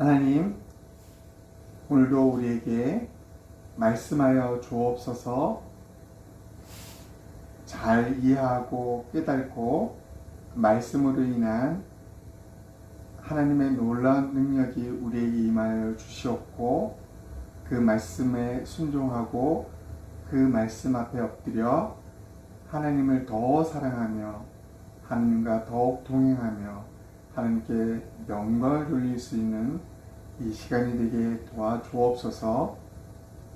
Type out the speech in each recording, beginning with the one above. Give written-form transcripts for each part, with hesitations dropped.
하나님, 오늘도 우리에게 말씀하여 주옵소서. 잘 이해하고 깨닫고 말씀으로 인한 하나님의 놀라운 능력이 우리에게 임하여 주시옵고, 그 말씀에 순종하고 그 말씀 앞에 엎드려 하나님을 더 사랑하며 하나님과 더욱 동행하며 하나님께 영광을 돌릴 수 있는 이 시간이 되게 도와주옵소서.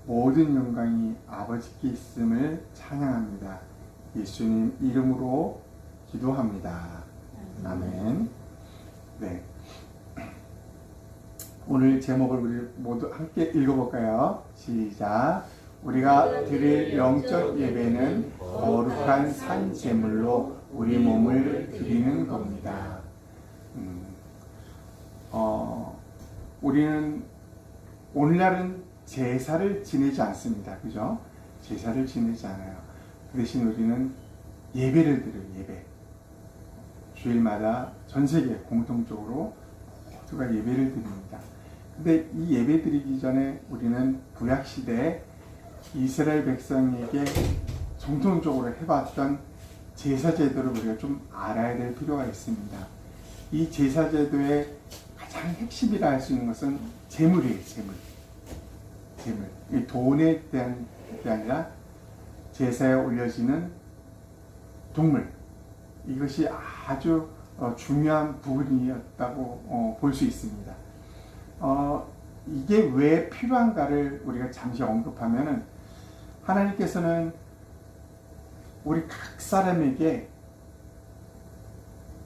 모든 영광이 아버지께 있음을 찬양합니다. 예수님 이름으로 기도합니다. 아멘. 네. 오늘 제목을 우리 모두 함께 읽어볼까요? 시작. 우리가 드릴 영적 예배는 거룩한 산 제물로 우리 몸을 드리는 겁니다. 우리는 오늘날은 제사를 지내지 않습니다. 그죠? 제사를 지내지 않아요. 그 대신 우리는 예배를 드려요. 예배. 주일마다 전 세계 공통적으로 모두가 예배를 드립니다. 근데 이 예배 드리기 전에 우리는 구약시대에 이스라엘 백성에게 정통적으로 해봤던 제사제도를 우리가 좀 알아야 될 필요가 있습니다. 이 제사제도의 가장 핵심이라 할 수 있는 것은 제물이에요. 제물. 이 돈에 대한 게 아니라 제사에 올려지는 동물. 이것이 아주 중요한 부분이었다고 볼 수 있습니다. 이게 왜 필요한가를 우리가 잠시 언급하면은, 하나님께서는 우리 각 사람에게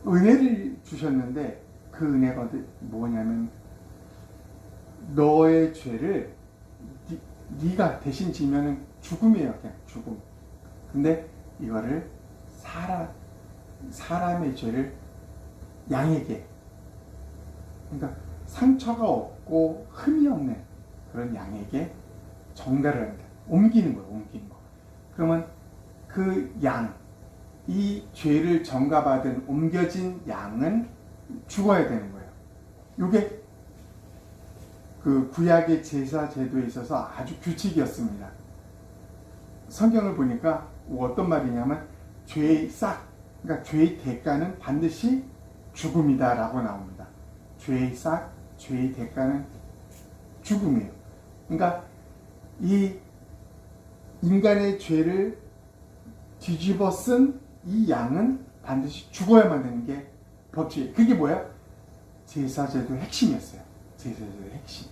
은혜를 주셨는데, 그 은혜가 뭐냐면 너의 죄를 네가 대신 지면은 죽음이에요. 그냥 죽음. 근데 이거를 사람의 죄를 양에게, 그러니까 상처가 없고 흠이 없는 그런 양에게 전가를 합니다. 옮기는 거예요. 옮기는 거. 그러면 그 양, 이 죄를 전가받은 옮겨진 양은 죽어야 되는 거예요. 이게 그 구약의 제사 제도에 있어서 아주 규칙이었습니다. 성경을 보니까 어떤 말이냐면 죄의 싹, 그러니까 죄의 대가는 반드시 죽음이다 라고 나옵니다. 죄의 싹, 죄의 대가는 죽음이에요. 그러니까 이 인간의 죄를 뒤집어 쓴 이 양은 반드시 죽어야만 되는 게 법칙이에요. 그게 뭐야? 제사제도의 핵심이었어요. 제사제도의 핵심.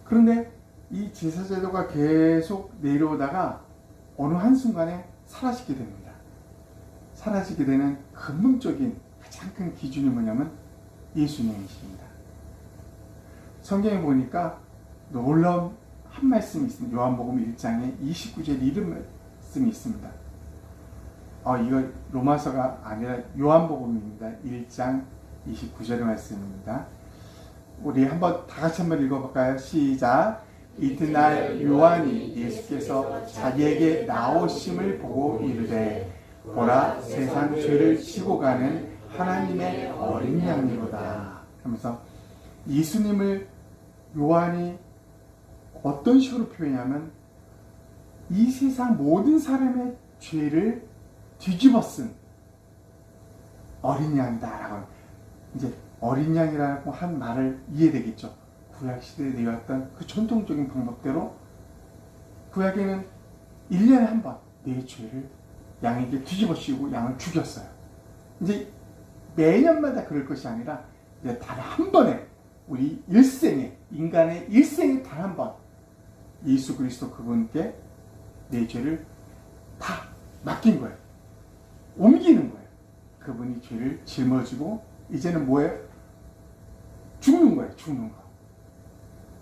그런데 이 제사제도가 계속 내려오다가 어느 한순간에 사라지게 됩니다. 사라지게 되는 근본적인 가장 큰 기준이 뭐냐면 예수님이십니다. 성경에 보니까 놀라운 한 말씀이 있습니다. 요한복음 1장에 29절 이런 말씀이 있습니다. 이거 로마서가 아니라 요한복음입니다. 1장 29절의 말씀입니다. 우리 한번 다 같이 한번 읽어볼까요? 시작. 이튿날 요한이 예수께서 자기에게 나오심을 보고 이르되, 보라, 세상 죄를 지고 가는 하나님의 어린 양이로다 하면서 예수님을 요한이 어떤 식으로 표현하면 이 세상 모든 사람의 죄를 뒤집어 쓴 어린 양이다 라고. 이제 어린 양이라고 한 말을 이해되겠죠. 구약시대에 내왔던 그 전통적인 방법대로 구약에는 1년에 한 번 내 죄를 양에게 뒤집어 씌우고 양을 죽였어요. 이제 매년마다 그럴 것이 아니라 이제 단 한 번에, 우리 일생에, 인간의 일생에 단 한 번 예수 그리스도 그분께 내 죄를 다 맡긴 거예요. 옮기는 거예요. 그분이 죄를 짊어지고 이제는 뭐예요? 죽는 거예요. 죽는 거.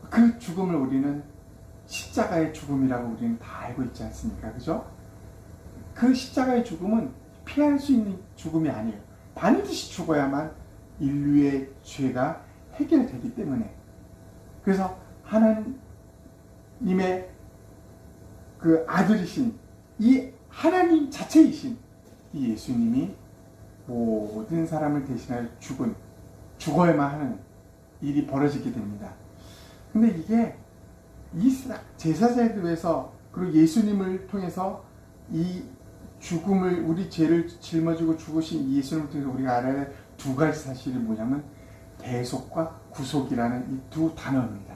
그 죽음을 우리는 십자가의 죽음이라고 우리는 다 알고 있지 않습니까? 그죠? 그 십자가의 죽음은 피할 수 있는 죽음이 아니에요. 반드시 죽어야만 인류의 죄가 해결되기 때문에. 그래서 하나님의 그 아들이신 이 하나님 자체이신 이 예수님이 모든 사람을 대신하여 죽어야만 하는 일이 벌어지게 됩니다. 근데 이게 이 제사제도에서 그리고 예수님을 통해서 이 죽음을 우리 죄를 짊어지고 죽으신 예수님을 통해서 우리가 알아야 할 두 가지 사실이 뭐냐면 대속과 구속이라는 이 두 단어입니다.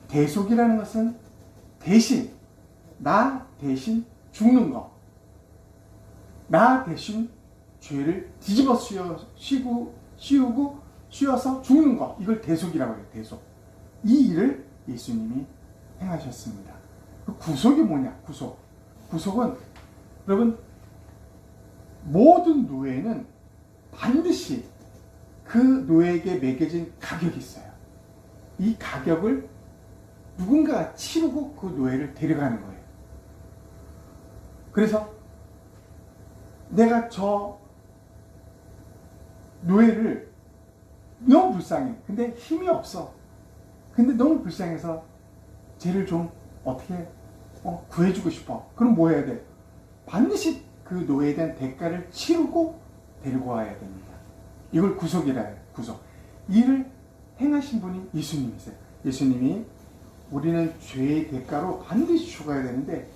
대속이라는 것은 대신 나 대신 죽는 것, 나 대신 죄를 뒤집어 씌워서 죽는 것, 이걸 대속이라고 해요. 대속. 이 일을 예수님이 행하셨습니다. 그 구속이 뭐냐? 구속은 여러분 모든 노예는 반드시 그 노예에게 매겨진 가격이 있어요. 이 가격을 누군가가 치르고 그 노예를 데려가는 거예요. 그래서 내가 저 노예를 너무 불쌍해. 근데 힘이 없어. 근데 너무 불쌍해서 쟤를 좀 어떻게 구해주고 싶어. 그럼 뭐 해야 돼? 반드시 그 노예에 대한 대가를 치르고 데리고 와야 됩니다. 이걸 구속이라 해요. 구속. 이를 행하신 분이 예수님이세요. 예수님이 우리는 죄의 대가로 반드시 죽어야 되는데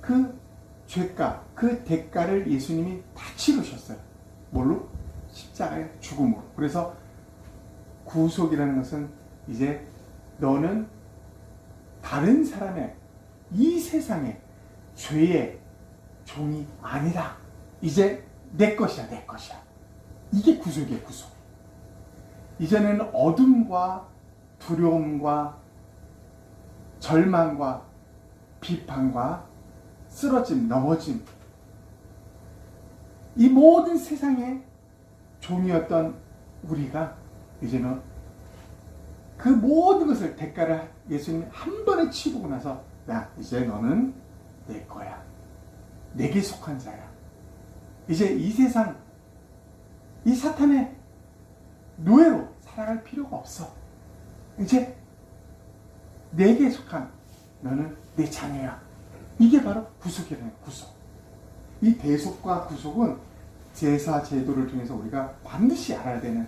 그 죄가, 그 대가를 예수님이 다 치르셨어요. 뭘로? 십자가의 죽음으로. 그래서 구속이라는 것은 이제 너는 다른 사람의 이 세상의 죄의 종이 아니라 이제 내 것이야, 내 것이야. 이게 구속이에요, 구속. 이제는 어둠과 두려움과 절망과 비판과 쓰러짐, 넘어짐, 이 모든 세상의 종이었던 우리가 이제는 그 모든 것을 대가를 예수님이 한 번에 치르고 나서 야, 이제 너는 내 거야. 내게 속한 자야. 이제 이 세상, 이 사탄의 노예로 살아갈 필요가 없어. 이제 내게 속한 너는 내 자녀야. 이게 바로 구속이라는 거예요. 구속. 이 대속과 구속은 제사 제도를 통해서 우리가 반드시 알아야 되는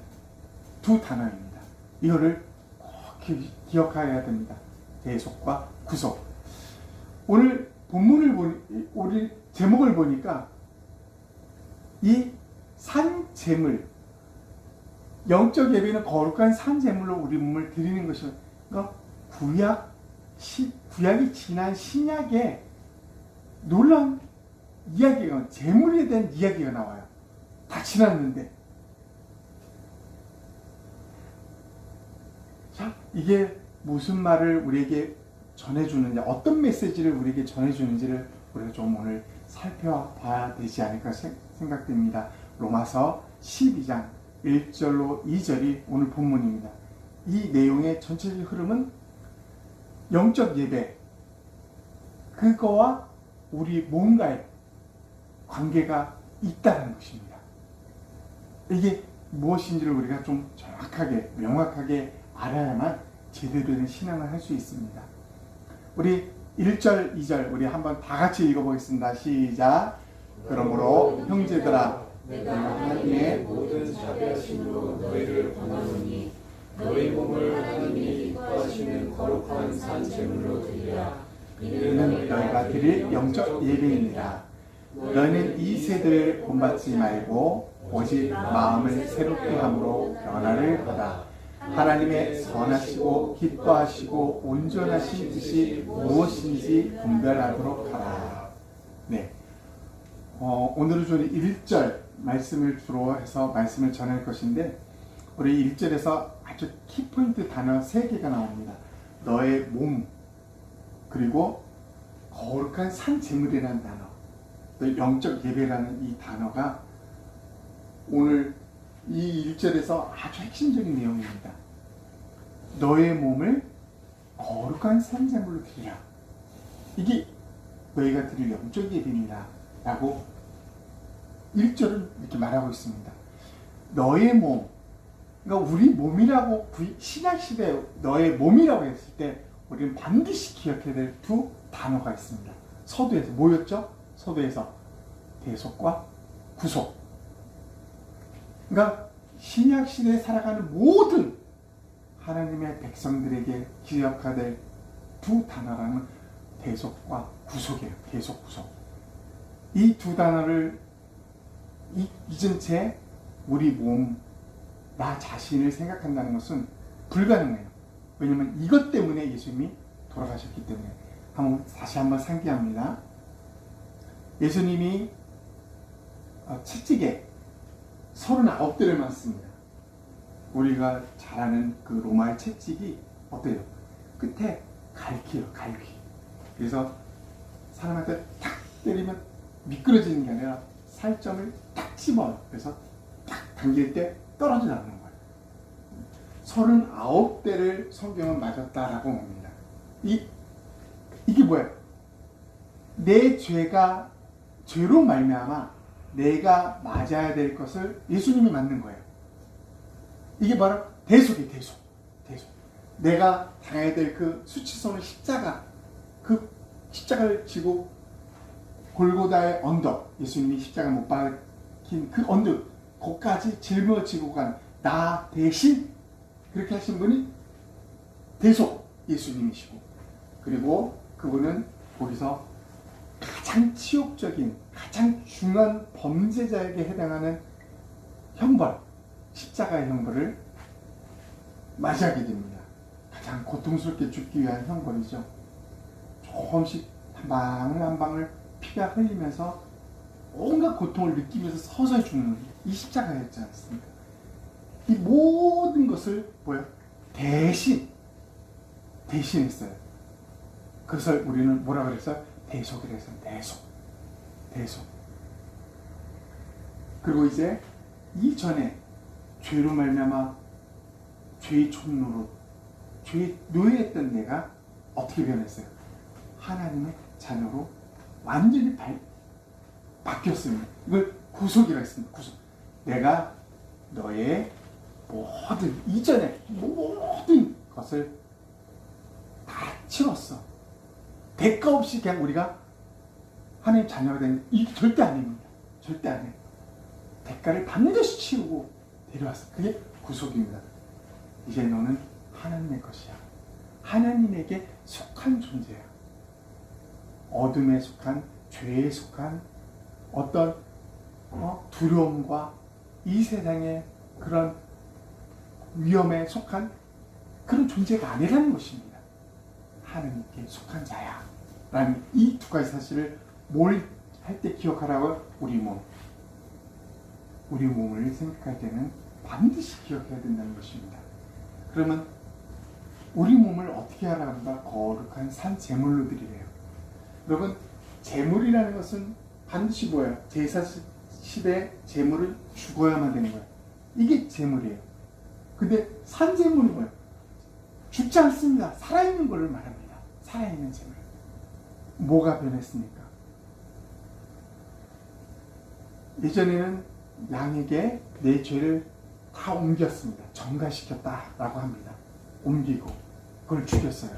두 단어입니다. 이거를 꼭 기억해야 됩니다. 대속과 구속. 오늘 본문을 우리 제목을 보니까 이 산제물, 영적 예배는 거룩한 산제물로 우리 몸을 드리는 것이, 그러니까 구약이 지난 신약에 놀라운 이야기가, 제물에 대한 이야기가 나와요. 다 지났는데. 자, 이게 무슨 말을 우리에게 전해주느냐, 어떤 메시지를 우리에게 전해주는지를 우리가 좀 오늘 살펴봐야 되지 않을까 생각됩니다. 로마서 12장 1절로 2절이 오늘 본문입니다. 이 내용의 전체적 흐름은 영적 예배, 그거와 우리 몸과의 관계가 있다는 것입니다. 이게 무엇인지를 우리가 좀 정확하게, 명확하게 알아야만 제대로 된 신앙을 할 수 있습니다. 우리 1절, 2절 우리 한번 다 같이 읽어보겠습니다. 시작. 그러므로 형제들아, 내가 하나님의 모든 자비하심으로 너희를 권하노니 너희 몸을 하나님이 기뻐하시는 거룩한 산 제물로 드리라. 이는 너희가 드릴 영적 예배입니다. 너희는 이 세대를 본받지 말고 오직 마음을 새롭게 함으로 변화를 받아 하나님의 선하시고 기뻐하시고 온전하신 뜻이 무엇인지 분별하도록 하라. 네. 오늘은 주로 1절 말씀을 주로 해서 말씀을 전할 것인데, 우리 1절에서 아주 키포인트 단어 3개가 나옵니다. 너의 몸, 그리고 거룩한 산제물이라는 단어, 또 영적 예배라는 이 단어가 오늘 이 1절에서 아주 핵심적인 내용입니다. 너의 몸을 거룩한 산제물로 드리라. 이게 너희가 드릴 영적 예배입니다 라고 1절은 이렇게 말하고 있습니다. 너의 몸, 그러니까 우리 몸이라고 신약시대에 너의 몸이라고 했을 때 우리는 반드시 기억해야 될 두 단어가 있습니다. 서두에서 뭐였죠? 서두에서 대속과 구속. 그러니까 신약 시대에 살아가는 모든 하나님의 백성들에게 기억해야 될 두 단어라는 대속과 구속이에요. 대속, 구속. 이 두 단어를 잊은 채 우리 몸, 나 자신을 생각한다는 것은 불가능해요. 왜냐하면 이것 때문에 예수님이 돌아가셨기 때문에. 다시 한번 상기합니다. 예수님이 채찍에 39대를 맞습니다. 우리가 잘 아는 그 로마의 채찍이 어때요? 끝에 갈기요, 갈기. 그래서 사람한테 탁 때리면 미끄러지는 게 아니라 살점을 딱 집어요. 그래서 딱 당길 때 떨어져 나오는 거예요. 39대를 성경은 맞았다라고 봅니다. 이게 뭐예요? 내 죄로 말미암아 내가 맞아야 될 것을 예수님이 맞는 거예요. 이게 바로 대속이에요. 대속. 내가 당해야 될 그 수치스러운 십자가, 그 십자가를 지고 골고다의 언덕, 예수님이 십자가 못 박힌 그 언덕, 거기까지 짊어지고 간 나 대신 그렇게 하신 분이 대속 예수님이시고, 그리고 그분은 거기서 가장 치욕적인, 가장 중한 범죄자에게 해당하는 형벌, 십자가의 형벌을 맞이하게 됩니다. 가장 고통스럽게 죽기 위한 형벌이죠. 조금씩 한 방울 한 방울 피가 흘리면서 온갖 고통을 느끼면서 서서히 죽는 이 십자가였지 않습니까? 이 모든 것을 대신했어요. 그것을 우리는 뭐라 그랬어요? 대속이라 해서 대속. 그리고 이제 이전에 죄로 말미암아 죄의 촌노릇, 죄의 노예했던 내가 어떻게 변했어요? 하나님의 자녀로 완전히 바뀌었습니다. 이걸 구속이라 했습니다. 구속. 내가 너의 이전에 모든 것을 다 치웠어. 대가 없이 그냥 우리가 하나님 자녀가 되는 이 절대 아닙니다. 절대 아니에요. 대가를 반드시 치우고 데려왔어. 그게 구속입니다. 이제 너는 하나님의 것이야. 하나님에게 속한 존재야. 어둠에 속한, 죄에 속한 어떤 두려움과 이 세상의 그런 위험에 속한 그런 존재가 아니라는 것입니다. 하나님께 속한 자야 라는 이 두 가지 사실을 뭘 할 때 기억하라고? 우리 몸을 생각할 때는 반드시 기억해야 된다는 것입니다. 그러면 우리 몸을 어떻게 하라고 합니까? 거룩한 산 제물로 드리래요. 여러분, 제물이라는 것은 반드시 뭐예요? 제사 시대에 제물을 죽어야만 되는 거예요. 이게 제물이에요. 근데 산 제물은 뭐예요? 죽지 않습니다. 살아있는 것을 말합니다. 살아있는 제물. 뭐가 변했습니까? 예전에는 양에게 내 죄를 다 옮겼습니다. 전가시켰다라고 합니다. 옮기고 그걸 죽였어요.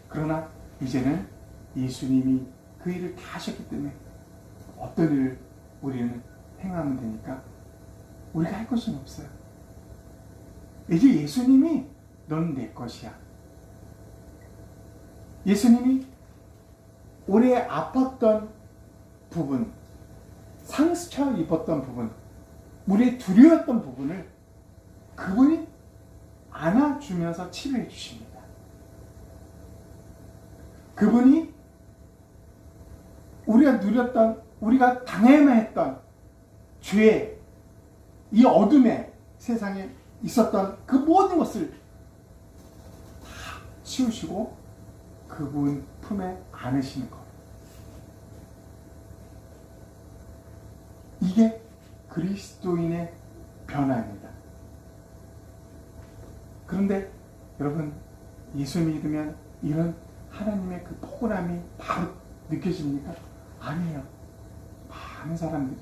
그러나 이제는 예수님이 그 일을 다 하셨기 때문에 어떤 일을 우리는 행하면 되니까 우리가 할 것은 없어요. 이제 예수님이 넌 내 것이야. 예수님이 오래 아팠던 부분, 상처 입었던 부분, 우리의 두려웠던 부분을 그분이 안아주면서 치료해 주십니다. 그분이 우리가 누렸던, 우리가 당해야만 했던 죄, 이 어둠의 세상에 있었던 그 모든 것을 다 치우시고 그분 품에 안으시는 것. 이게 그리스도인의 변화입니다. 그런데 여러분, 예수 믿으면 이런 하나님의 그 포근함이 바로 느껴집니까? 아니에요. 많은 사람들이,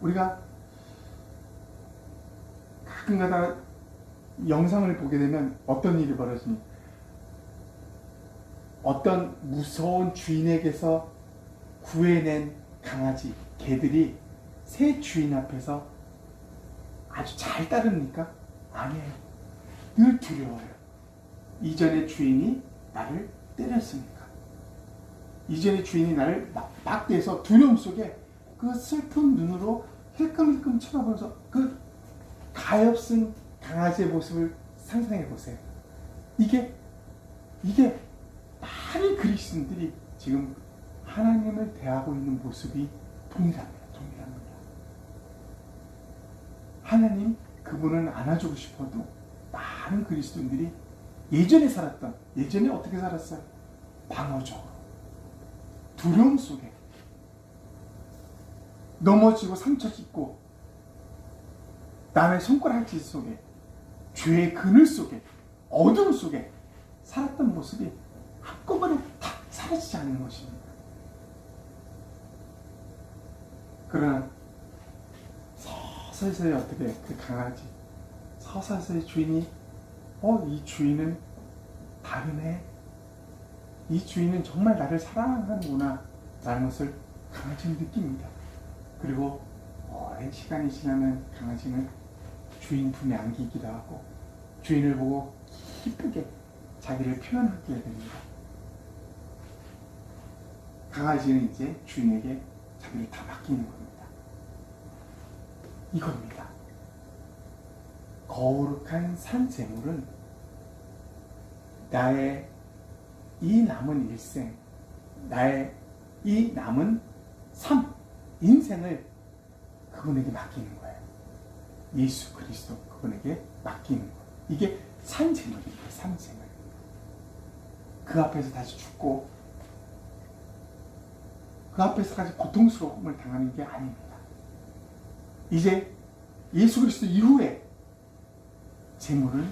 우리가 가끔가다 영상을 보게 되면 어떤 일이 벌어집니까? 어떤 무서운 주인에게서 구해낸 강아지, 개들이 새 주인 앞에서 아주 잘 따릅니까? 아니에요. 늘 두려워요. 이전의 주인이 나를 때렸으니까. 이전의 주인이 나를 막대서 두려움 속에 그 슬픈 눈으로 힐끔힐끔 쳐다보면서 그 가엾은 강아지의 모습을 상상해 보세요. 이게 많은 그리스도인들이 지금 하나님을 대하고 있는 모습이 동일합니다. 하나님 그분은 안아주고 싶어도 많은 그리스도인들이 예전에 어떻게 살았어요? 방어적으로 두려움 속에 넘어지고 상처 입고 남의 손가락질 속에 죄의 그늘 속에 어둠 속에 살았던 모습이 한꺼번에 다 사라지지 않는 것입니다. 그러나 서서히 어떻게 그 강아지 서서히 주인이 이 주인은 다르네, 이 주인은 정말 나를 사랑하는구나 라는 것을 강아지는 느낍니다. 그리고 오랜 시간이 지나면 강아지는 주인 품에 안기기도 하고 주인을 보고 기쁘게 자기를 표현하게 됩니다. 강아지는 이제 주인에게 자기를 다 맡기는 겁니다. 이겁니다. 거룩한 산 제물은 나의 이 남은 일생, 나의 이 남은 삶, 인생을 그분에게 맡기는 거예요. 예수 그리스도 그분에게 맡기는 거예요. 이게 산 제물입니다. 산 제물. 그 앞에서 다시 죽고 그 앞에서까지 고통스러움을 당하는 게 아닙니다. 이제 예수 그리스도 이후에 제물은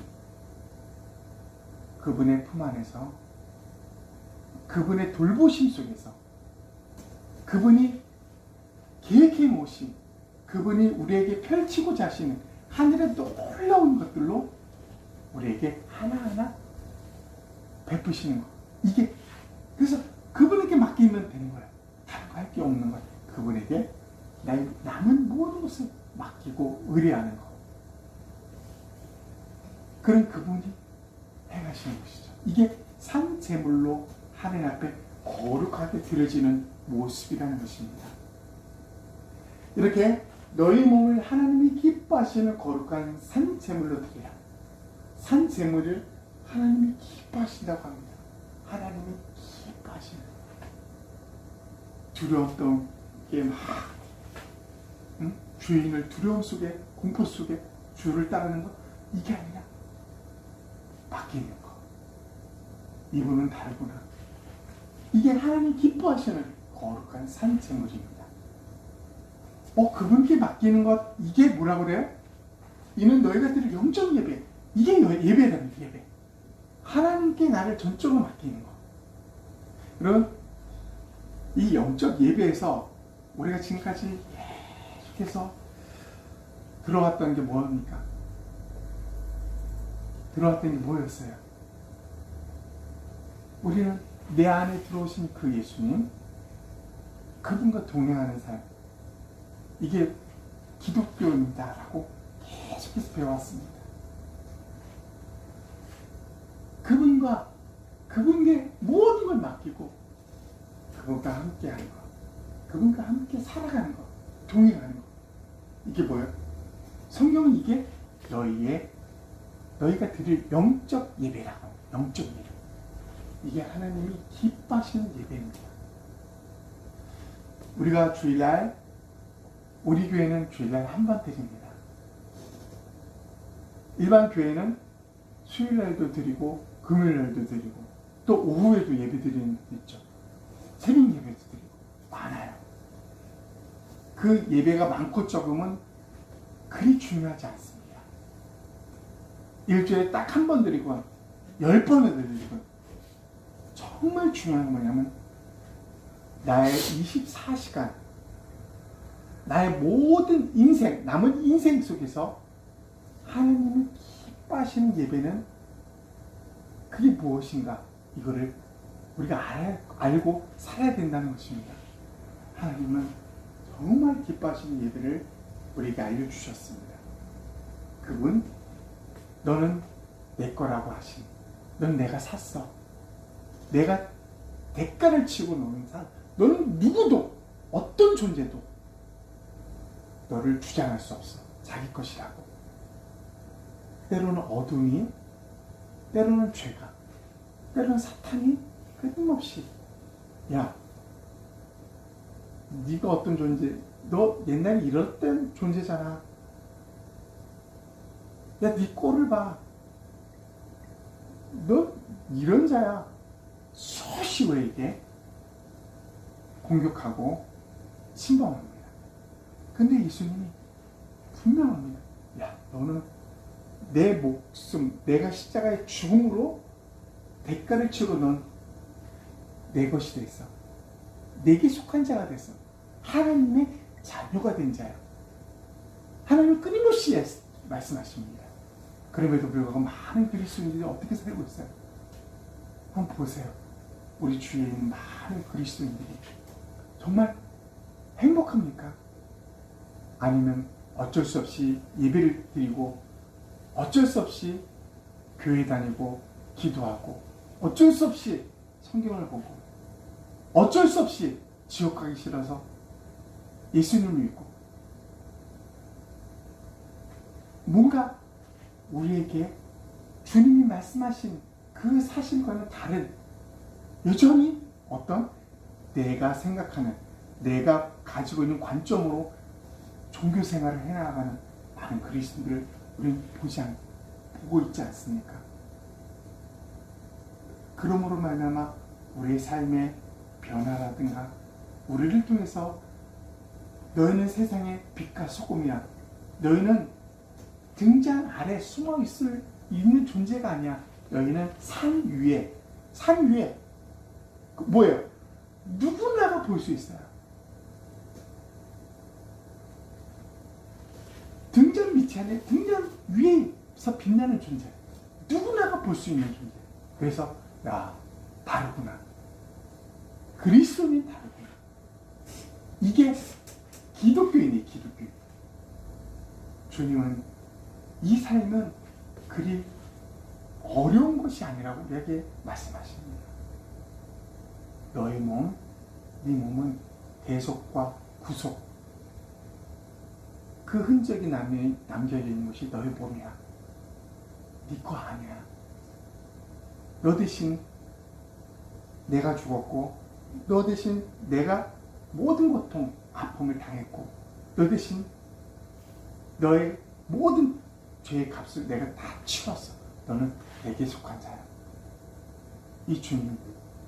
그분의 품 안에서 그분의 돌보심 속에서 그분이 계획해 놓으신 그분이 우리에게 펼치고자 하시는 하늘의 놀라운 것들로 우리에게 하나하나 베푸시는 것. 이게 그래서 그분에게 맡기면 되는 거예요. 다른 거 할 게 없는 거예요. 그분에게 남은 모든 것을 맡기고 의뢰하는 것. 그런 그분이 행하시는 것이죠. 이게 산 제물로 하나님 앞에 거룩하게 드려지는 모습이라는 것입니다. 이렇게 너희 몸을 하나님이 기뻐하시는 거룩한 산 제물로 드려야. 산 제물을 하나님이 기뻐하신다고 합니다. 하나님이 기뻐하시는 두려웠던 게 막 주인을 두려움 속에 공포 속에 주를 따르는 것, 이게 아니라 맡기는 것. 이분은 다르구나. 이게 하나님 기뻐하시는 거룩한 산 제물입니다. 그분께 맡기는 것, 이게 뭐라고 그래요? 이는 너희가 드릴 영적 예배. 이게 예배랍니다. 예배. 하나님께 나를 전적으로 맡기는 것. 그럼 이 영적 예배에서 우리가 지금까지 계속해서 들어왔던 게 뭐입니까? 들어왔던 게 뭐였어요? 우리는 내 안에 들어오신 그 예수님, 그분과 동행하는 삶, 이게 기독교입니다라고 계속해서 배워왔습니다. 그분께 모든 걸 맡기고 그분과 함께 하는 것, 그분과 함께 살아가는 것, 동행하는 것. 이게 뭐예요? 성경은 이게 너희가 드릴 영적 예배라고. 영적 예배. 이게 하나님이 기뻐하시는 예배입니다. 우리가 주일날, 우리 교회는 주일날 한 번 드립니다. 일반 교회는 수요일날도 드리고 금요일날도 드리고 또 오후에도 예배 드리는 것도 있죠. 새벽 예배도 드리고 많아요. 그 예배가 많고 적음은 그리 중요하지 않습니다. 일주일에 딱 한 번 드리고 10번을 드리고, 정말 중요한 건 뭐냐면 나의 24시간, 나의 모든 인생, 남은 인생 속에서 하나님이 기뻐하시는 예배는 그게 무엇인가, 이거를 우리가 알고 살아야 된다는 것입니다. 하나님은 정말 기뻐하시는 예배를 우리에게 알려주셨습니다. 그분, 너는 내 거라고 하신, 넌 내가 샀어. 내가 대가를 치고 너는 누구도, 어떤 존재도 너를 주장할 수 없어. 자기 것이라고. 때로는 어둠이, 때로는 죄가, 때로는 사탄이 끊임없이, 야, 네가 어떤 존재, 너 옛날에 이랬던 존재잖아. 야, 네 꼴을 봐. 너 이런 자야. 수없이 우리에게 공격하고 침범합니다. 근데 예수님이 분명합니다. 야, 너는 내 목숨, 내가 십자가의 죽음으로 대가를 치고 넌 내 것이 됐어. 내게 속한 자가 됐어. 하나님의 자녀가 된 자야. 하나님은 끊임없이 말씀하십니다. 그럼에도 불구하고 많은 그리스도인들이 어떻게 살고 있어요? 한번 보세요. 우리 주위에 있는 많은 그리스도인들이 정말 행복합니까? 아니면 어쩔 수 없이 예배를 드리고 어쩔 수 없이 교회 다니고 기도하고 어쩔 수 없이 성경을 보고 어쩔 수 없이 지옥 가기 싫어서 예수님을 믿고 뭔가 우리에게 주님이 말씀하신 그 사실과는 다른 여전히 어떤 내가 생각하는 내가 가지고 있는 관점으로 종교 생활을 해나가는 많은 그리스도인들을 우리는 보고 있지 않습니까? 그러므로 말미암아 우리의 삶의 변화라든가 우리를 통해서 너희는 세상의 빛과 소금이야. 너희는 등잔 아래 숨어 있는 존재가 아니야. 너희는 산 위에 뭐예요? 누구나가 볼 수 있어요. 등잔 밑이 아니라 등잔 위에서 빛나는 존재. 누구나가 볼 수 있는 존재. 그래서 다르구나. 그리스도인이 다르구나. 이게 기독교인이에요. 기독교인. 주님은 이 삶은 그리 어려운 것이 아니라고 우리에게 말씀하십니다. 너의 몸, 네 몸은 대속과 구속 그 흔적이 남겨져 있는 것이 너의 몸이야. 네 거 아니야. 너 대신 내가 죽었고 너 대신 내가 모든 고통, 아픔을 당했고 너 대신 너의 모든 죄의 값을 내가 다 치렀어. 너는 내게 속한 자야. 이 주님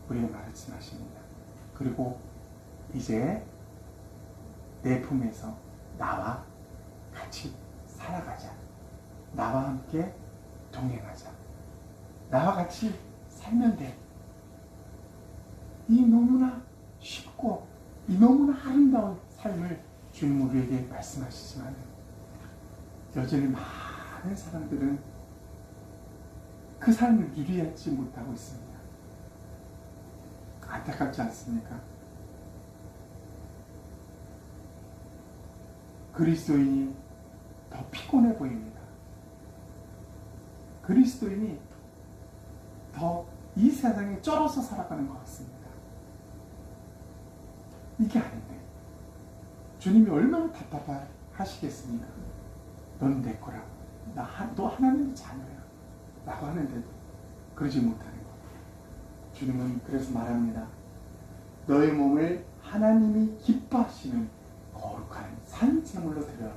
우리에게 말씀하십니다. 그리고 이제 내 품에서 나와 같이 살아가자. 나와 함께 동행하자. 나와 같이 살면 돼. 이 너무나 쉽고 이 너무나 아름다운 삶을 주님 우리에게 말씀하시지만 여전히 많은 사람들은 그 삶을 누리지 못하고 있습니다. 안타깝지 않습니까? 그리스도인이 더 피곤해 보입니다. 그리스도인이 더 이 세상에 쩔어서 살아가는 것 같습니다. 이게 아닌데 주님이 얼마나 답답하시겠습니까? 넌 내 거라. 너 하나님의 자녀야. 라고 하는데도 그러지 못하는 것. 주님은 그래서 말합니다. 너의 몸을 하나님이 기뻐하시는 거룩한 산 제물로 드려.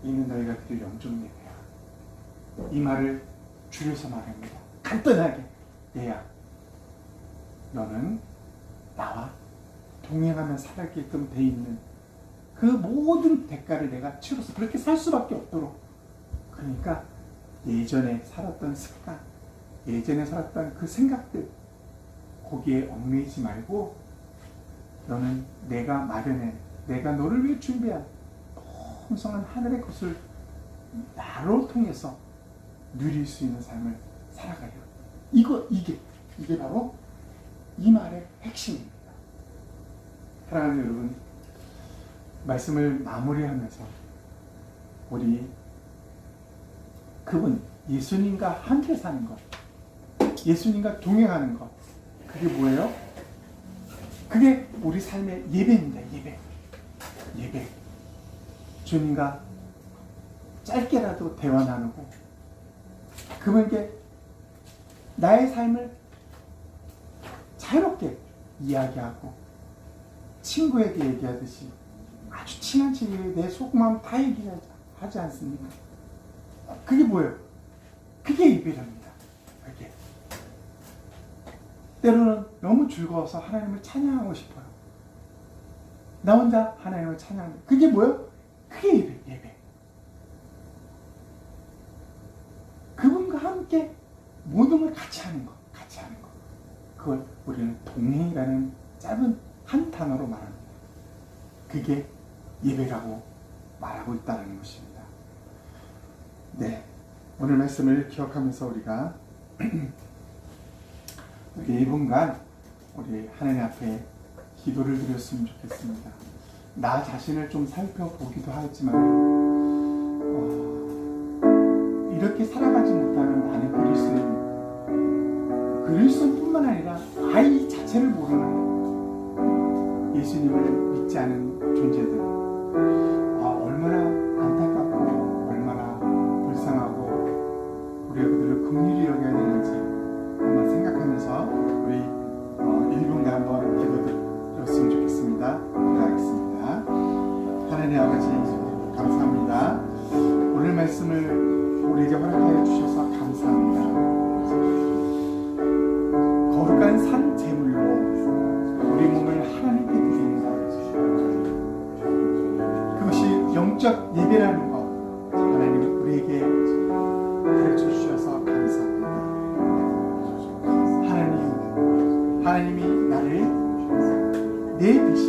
이는 너희가 드릴 영적 예배야. 이 말을 줄여서 말합니다. 간단하게. 얘야, 너는 나와 동행하며 살게끔 돼 있는 그 모든 대가를 내가 치러서 그렇게 살 수밖에 없도록. 그러니까 예전에 살았던 습관, 예전에 살았던 그 생각들, 거기에 얽매이지 말고 너는 내가 마련해, 내가 너를 위해 준비한 풍성한 하늘의 것을 나로 통해서 누릴 수 있는 삶을 살아가요. 이게 바로 이 말의 핵심입니다. 사랑하는 여러분, 말씀을 마무리하면서 우리 그분 예수님과 함께 사는 것, 예수님과 동행하는 것, 그게 뭐예요? 그게 우리 삶의 예배입니다. 예배. 주님과 짧게라도 대화 나누고 그분께 나의 삶을 자유롭게 이야기하고 친구에게 얘기하듯이 아주 친한 친구에게 내 속마음 다 얘기하지 않습니까? 그게 뭐예요? 그게 예배랍니다. 그게. 때로는 너무 즐거워서 하나님을 찬양하고 싶어요. 나 혼자 하나님을 찬양합니다. 그게 뭐예요? 그게 예배. 그분과 함께 모든 걸 같이 하는 것. 그걸 우리는 동행이라는 짧은 한 단어로 말합니다. 그게 예배라고 말하고 있다는 것입니다. 네, 오늘 말씀을 기억하면서 우리가 우리 1분간 우리 하나님 앞에 기도를 드렸으면 좋겠습니다. 나 자신을 좀 살펴보기도 하지만 이렇게 살아가지 못하는 나는 그리스도인뿐만 아니라 아이 자체를 모르는 예수님을 믿지 않은 존재들, 얼마나 안타깝고 얼마나 불쌍하고 우리가 그들을 긍휼히 여겨야 되는지 한번 생각하면서 우리 1분간 한번 기도드렸으면 좋겠습니다. 기도하겠습니다. 하나님 아버지 감사합니다. 오늘 말씀을 우리에게 허락하여 주셔서 감사합니다. 거룩한 산 제물로 우리 몸을 하나님께 드리는 것, 그것이 영적 예배라는 것, 하나님 우리에게 가르쳐 주셔서 감사합니다. 하나님이 나를 내 대신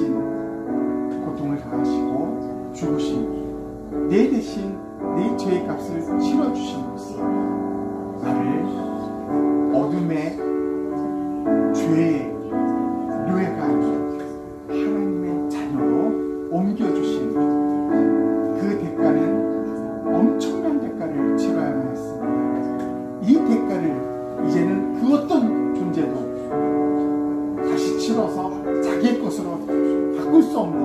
고통을 당하시고 죽으시고 내 대신 내 죄의 값을 치러주심으로써 나를 어둠의 죄의 묘해가 아닌 하나님의 자녀로 옮겨주신 그 대가는 엄청난 대가를 치러야만 했습니다. 이 대가를 이제는 그 어떤 존재도 다시 치러서 자기의 것으로 바꿀 수 없는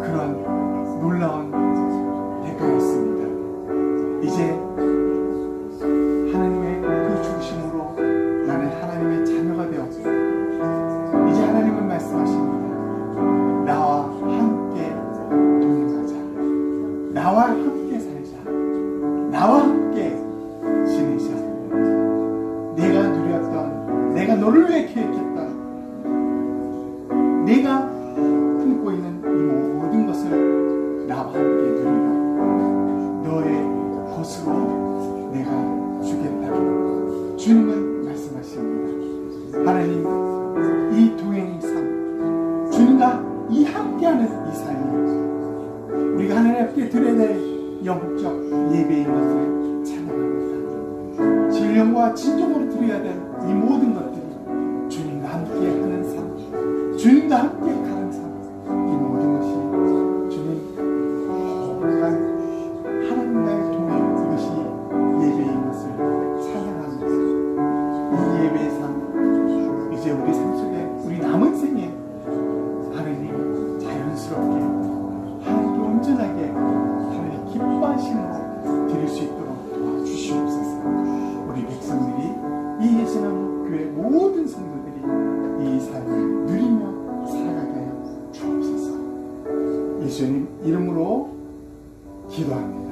그런 놀라운 대가였습니다. 이제 하나님의 그 중심으로 나는 하나님의 자녀가 되었고, 이제 하나님은 말씀하십니다. 나와 함께 동행하자. 나와 함께 살자. 나와 함께 지내자. 내가 누렸던, 내가 너를 위해 계획했던, 내가 품고 있는 이 모든 것을 나와 함께 누리라. 너의 것으로 내가 주겠다고 주님은 말씀하십니다. 하나님, 이 동행의 삶, 주님과 이 함께하는 이 삶이 우리가 하나님 앞에 드려야 될 영적 예배인 것을 찬양합니다. 진령과 진정으로 드려야 될 이 모든 것들이 주님과 함께하는 삶, 주님과 함께 가는 삶, 이 모든 것이 주님 거룩한 하나님과의 동행, 이것이 예배인 것을 찬양합니다. 이 예배의 삶, 이제 우리 삶 속에 우리 남은 생에 하나님 자연스럽게 하나님께 온전하게 하나님 기뻐하심으로 드릴 수 있도록 도와주시옵소서. 우리 백성들이 이 예수나무 교회 모든 성도들이 이 삶을 누리며 살아가게 하여 주옵소서. 예수님 이름으로 기도합니다.